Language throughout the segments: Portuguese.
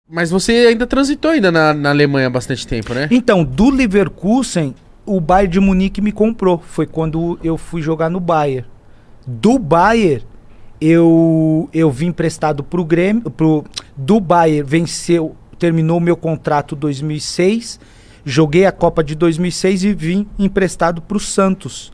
Mas você ainda transitou ainda na Alemanha há bastante tempo, né? Então, do Leverkusen, o Bayern de Munique me comprou. Foi quando eu fui jogar no Bayern. Do Bayern, eu vim emprestado pro Grêmio. Do Bayern, terminou o meu contrato em 2006. Joguei a Copa de 2006 e vim emprestado pro Santos.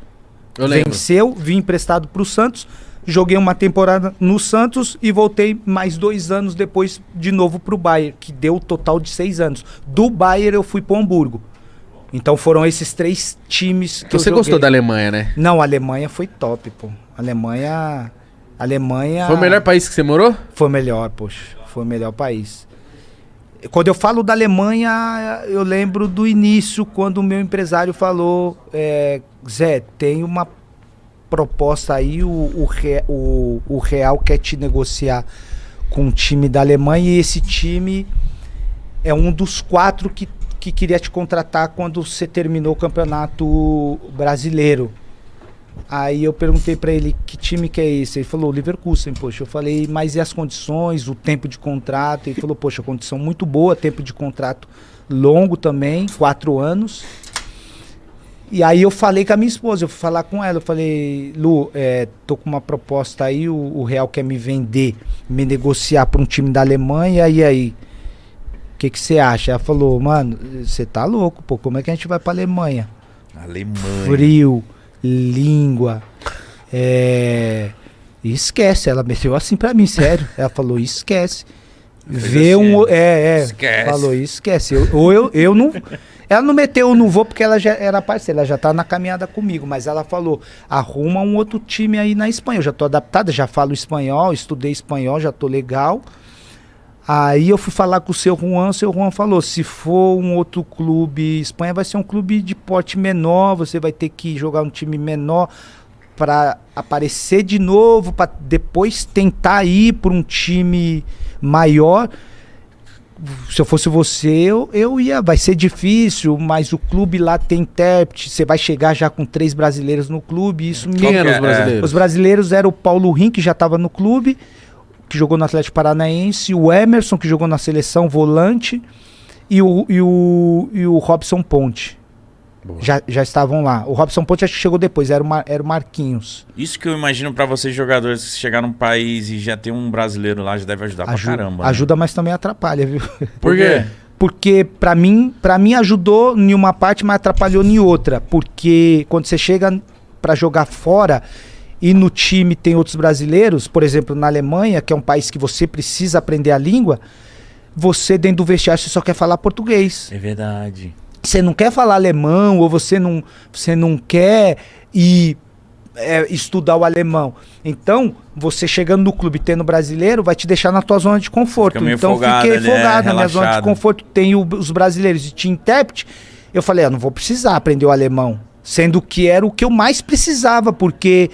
Eu lembro. Vim emprestado pro Santos. Joguei uma temporada no Santos e voltei mais 2 anos depois de novo pro Bayern, que deu o total de 6 anos. Do Bayern eu fui pro Hamburgo. Então foram esses 3 times que Você gostou da Alemanha, né? Não, a Alemanha foi top, pô. Alemanha... Foi o melhor país que você morou? Foi o melhor, poxa. Foi o melhor país. Quando eu falo da Alemanha, eu lembro do início, quando o meu empresário falou, Zé, tem uma proposta aí, o Real quer te negociar com o time da Alemanha e esse time é um dos 4 que queria te contratar quando você terminou o Campeonato Brasileiro. Aí eu perguntei pra ele, que time que é esse? Ele falou, Leverkusen, poxa. Eu falei, mas e as condições, o tempo de contrato? Ele falou, poxa, condição muito boa, tempo de contrato longo também, 4 anos. E aí eu falei com a minha esposa, eu fui falar com ela, eu falei, Lu, tô com uma proposta aí, o Real quer me vender, me negociar pra um time da Alemanha, e aí? O que você acha? Ela falou, mano, você tá louco, pô, como é que a gente vai pra Alemanha? Alemanha. Frio, língua, esquece, ela meteu assim pra mim, sério, ela falou, esquece. Vê um, Esquece. Falou, esquece, eu não... Ela não meteu, eu não vou, porque ela já era parceira, ela já tá na caminhada comigo, mas ela falou, arruma um outro time aí na Espanha, eu já tô adaptada, já falo espanhol, estudei espanhol, já tô legal. Aí eu fui falar com o seu Juan falou, se for um outro clube, Espanha vai ser um clube de porte menor, você vai ter que jogar um time menor para aparecer de novo, para depois tentar ir para um time maior. Se eu fosse você, eu ia, vai ser difícil, mas o clube lá tem intérprete, você vai chegar já com 3 brasileiros no clube, isso me... Quem eram os brasileiros? Os brasileiros eram o Paulo Rim, que já estava no clube, que jogou no Atlético Paranaense, o Emerson, que jogou na seleção, volante, e o Robson Ponte. Já estavam lá. O Robson Ponte acho que chegou depois, era o Marquinhos. Isso que eu imagino pra vocês jogadores, que chegar num país e já ter um brasileiro lá, já deve ajudar pra caramba. Ajuda, mas também atrapalha, viu? Por quê? Porque pra mim ajudou em uma parte, mas atrapalhou em outra. Porque quando você chega pra jogar fora e no time tem outros brasileiros, por exemplo, na Alemanha, que é um país que você precisa aprender a língua, você dentro do vestiário você só quer falar português. É verdade. Você não quer falar alemão ou você não quer ir estudar o alemão. Então, você chegando no clube tendo brasileiro, vai te deixar na tua zona de conforto. Então, fiquei folgado na minha zona de conforto. Tem os brasileiros e tinha intérprete. Eu falei, não vou precisar aprender o alemão. Sendo que era o que eu mais precisava, porque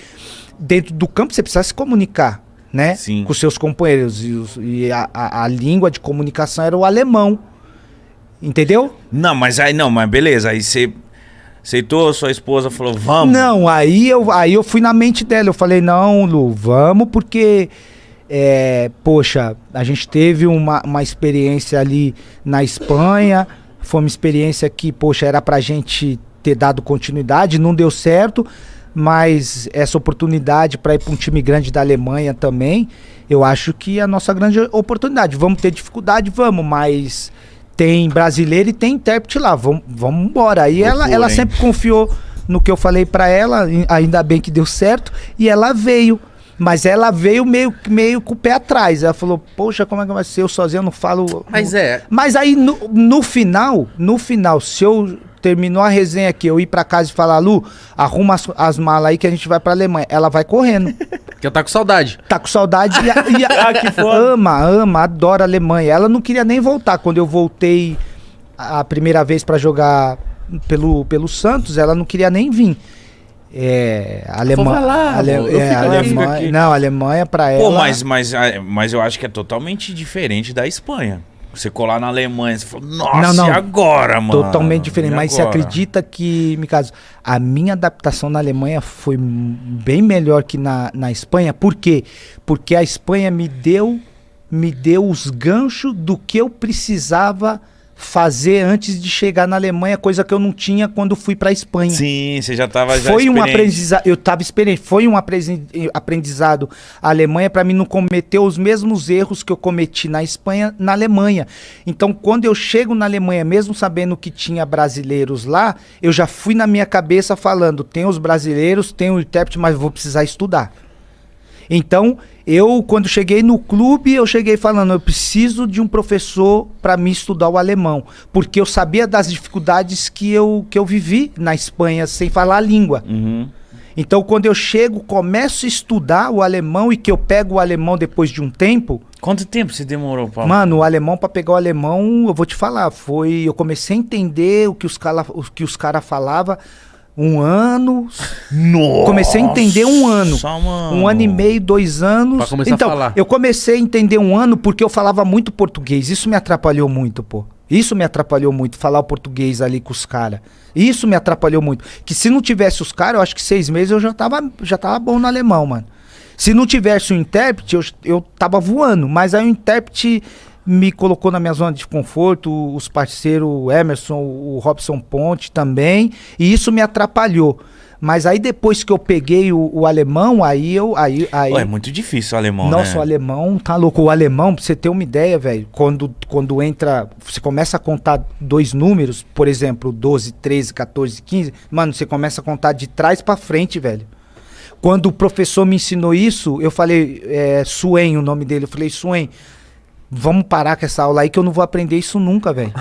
dentro do campo você precisa se comunicar, né? Sim. Com seus companheiros. E a língua de comunicação era o alemão. Entendeu? Não, mas beleza. Aí você aceitou, sua esposa falou, vamos. Não, aí eu fui na mente dela. Eu falei, não, Lu, vamos, porque poxa, a gente teve uma experiência ali na Espanha. Foi uma experiência que, poxa, era pra gente ter dado continuidade, não deu certo, mas essa oportunidade para ir para um time grande da Alemanha também, eu acho que é a nossa grande oportunidade. Vamos ter dificuldade, vamos, mas tem brasileiro e tem intérprete lá, vamos embora. Aí ela sempre confiou no que eu falei para ela, ainda bem que deu certo, e ela veio. Mas ela veio meio com o pé atrás. Ela falou, poxa, como é que vai ser? Eu sozinho não falo... Mas aí, no final, se eu terminou a resenha aqui, eu ir pra casa e falar, Lu, arruma as malas aí que a gente vai pra Alemanha. Ela vai correndo. Porque ela tá com saudade. Tá com saudade que foda. ama, adora a Alemanha. Ela não queria nem voltar. Quando eu voltei a primeira vez pra jogar pelo Santos, ela não queria nem vir. A Alemanha pra ela... Pô, mas eu acho que é totalmente diferente da Espanha. Você colar na Alemanha, você fala, nossa, e agora, mano? Totalmente diferente, mas você acredita que, no caso, a minha adaptação na Alemanha foi bem melhor que na Espanha? Por quê? Porque a Espanha me deu me deu os ganchos do que eu precisava fazer antes de chegar na Alemanha, coisa que eu não tinha quando fui para a Espanha. Sim, você já estava Foi um aprendizado, eu estava experiente, foi um aprendizado a Alemanha para mim não cometer os mesmos erros que eu cometi na Espanha, na Alemanha. Então, quando eu chego na Alemanha, mesmo sabendo que tinha brasileiros lá, eu já fui na minha cabeça falando, tem os brasileiros, tem o intérprete, mas vou precisar estudar. Então, quando cheguei no clube, eu cheguei falando, eu preciso de um professor para me estudar o alemão, porque eu sabia das dificuldades que eu vivi na Espanha sem falar a língua. Uhum. Então, quando eu chego, começo a estudar o alemão e que eu pego o alemão depois de um tempo... Quanto tempo você demorou, Paulo? Mano, o alemão, para pegar o alemão, eu vou te falar, eu comecei a entender o que os caras falavam. 1 ano. Nossa, comecei a entender 1 ano. Mano. 1 ano e meio, 2 anos. Pra começar a falar. Eu comecei a entender 1 ano porque eu falava muito português. Isso me atrapalhou muito, pô. Isso me atrapalhou muito, falar o português ali com os caras. Isso me atrapalhou muito. Que se não tivesse os caras, eu acho que 6 meses eu já tava bom no alemão, mano. Se não tivesse o intérprete, eu tava voando. Mas aí o intérprete me colocou na minha zona de conforto, os parceiros, o Emerson, o Robson Ponte também, e isso me atrapalhou. Mas aí depois que eu peguei o alemão, aí... É muito difícil o alemão, Nossa, né? o alemão tá louco. O alemão, pra você ter uma ideia, velho, quando entra, você começa a contar 2 números, por exemplo, 12, 13, 14, 15, mano, você começa a contar de trás pra frente, velho. Quando o professor me ensinou isso, eu falei, Suen, o nome dele, eu falei, Suen, vamos parar com essa aula aí que eu não vou aprender isso nunca, velho.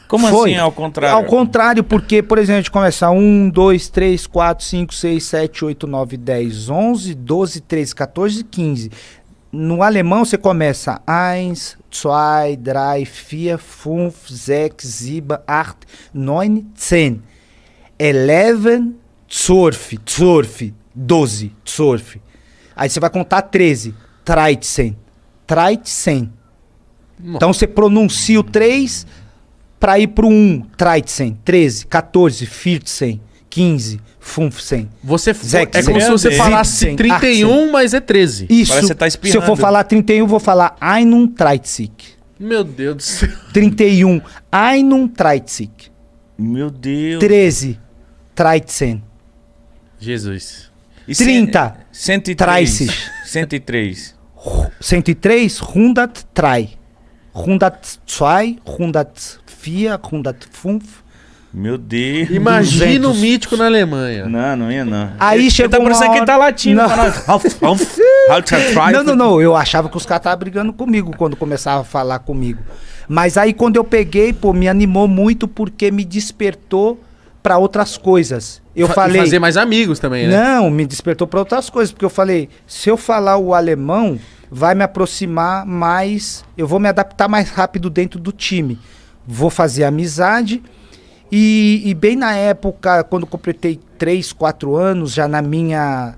Como assim, ao contrário? Ao contrário, porque, por exemplo, a gente começa 1, 2, 3, 4, 5, 6, 7, 8, 9, 10, 11, 12, 13, 14, 15. No alemão você começa 1, 2, 3, 4, 5, 6, 7, 8, 9, 10. 11, 12, 12, 12. Aí você vai contar 13, 13. 13. Então você pronuncia o 3 para ir pro 1, 13, 13, 14, 14, 15, 15. É como se você falasse 31, mas é 13. Isso. Parece que você tá Se eu for falar 31, eu vou falar 31. Meu Deus do céu. 31, 31. Meu Deus. 13, 13. Jesus. E 30, 103. 103. 103, 103. 102, 104, 105. Meu Deus. Imagina 200. o mítico na Alemanha. Não ia não. Aí chegou uma parecendo que hora... ele tá latindo. Não. Eu achava que os caras estavam brigando comigo quando começava a falar comigo. Mas aí quando eu peguei, pô, me animou muito porque me despertou para outras coisas. Eu falei... fazer mais amigos também, né? Não, me despertou para outras coisas. Porque eu falei, se eu falar o alemão, vai me aproximar mais... Eu vou me adaptar mais rápido dentro do time. Vou fazer amizade... E bem na época, quando eu completei 3, 4 anos, já na minha...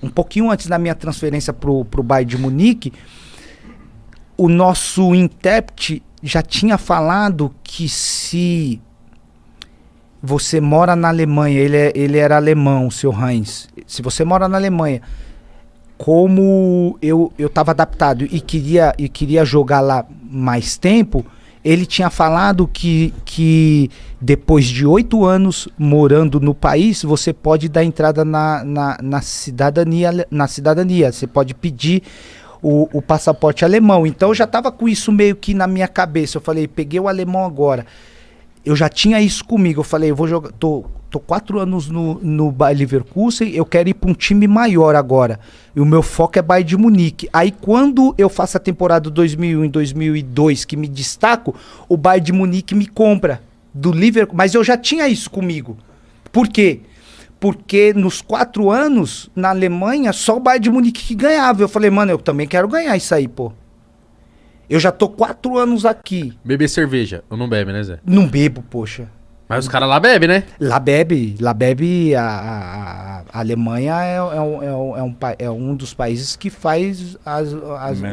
Um pouquinho antes da minha transferência pro Bayern de Munique, o nosso intérprete já tinha falado que se você mora na Alemanha, ele era alemão, o seu Heinz, se você mora na Alemanha, como eu estava adaptado e queria jogar lá mais tempo... Ele tinha falado que depois de 8 anos morando no país, você pode dar entrada na cidadania. Você pode pedir o passaporte alemão. Então eu já estava com isso meio que na minha cabeça. Eu falei, peguei o alemão agora. Eu já tinha isso comigo. Eu falei, eu vou jogar. Tô 4 anos no Bayer Leverkusen, eu quero ir para um time maior agora. E o meu foco é Bayern de Munique. Aí quando eu faço a temporada 2001 e 2002, que me destaco, o Bayern de Munique me compra do Leverkusen. Mas eu já tinha isso comigo. Por quê? Porque nos 4 anos, na Alemanha, só o Bayern de Munique que ganhava. Eu falei, mano, eu também quero ganhar isso aí, pô. Eu já tô 4 anos aqui. Beber cerveja. Eu não bebe, né, Zé? Não bebo, poxa. Mas os caras lá bebem, né? Lá bebe, a Alemanha é um dos países que faz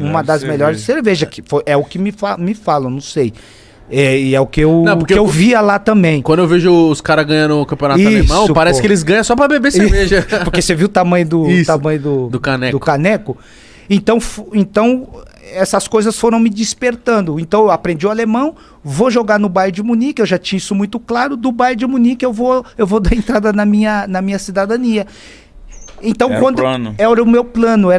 uma das melhores cervejas, que é o que me falam, não sei. E é o que eu via lá também. Quando eu vejo os caras ganhando o campeonato alemão, parece que eles ganham só pra beber cerveja. Porque você viu o tamanho do caneco. Então, essas coisas foram me despertando. Então eu aprendi o alemão, vou jogar no Bayern de Munique, eu já tinha isso muito claro, do Bayern de Munique eu vou dar entrada na minha cidadania. Então era o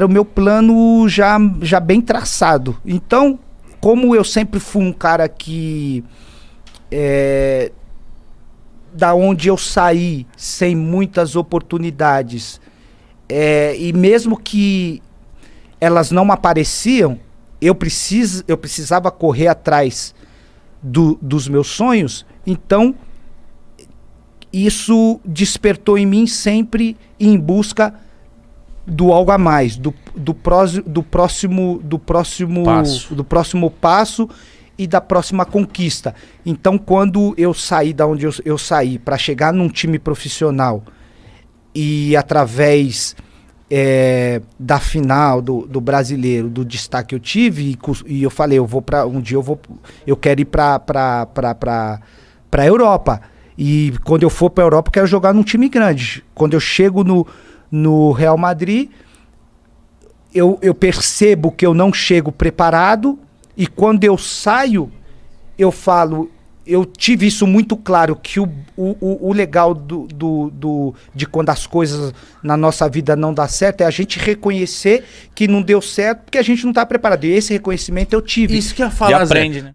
meu plano já bem traçado. Então, como eu sempre fui um cara que da onde eu saí sem muitas oportunidades, e mesmo que elas não apareciam, eu precisava correr atrás dos meus sonhos. Então isso despertou em mim sempre em busca do algo a mais, do próximo passo e da próxima conquista. Então, quando eu saí da onde eu saí para chegar num time profissional e através da final do brasileiro, do destaque que eu tive, e eu falei, eu quero ir para a Europa. E quando eu for para a Europa, eu quero jogar num time grande. Quando eu chego no Real Madrid, eu percebo que eu não chego preparado, e quando eu saio, eu falo, eu tive isso muito claro, que o legal de quando as coisas na nossa vida não dá certo é a gente reconhecer que não deu certo porque a gente não está preparado. E esse reconhecimento eu tive. Isso que eu ia falar, E aprende, Zé. né?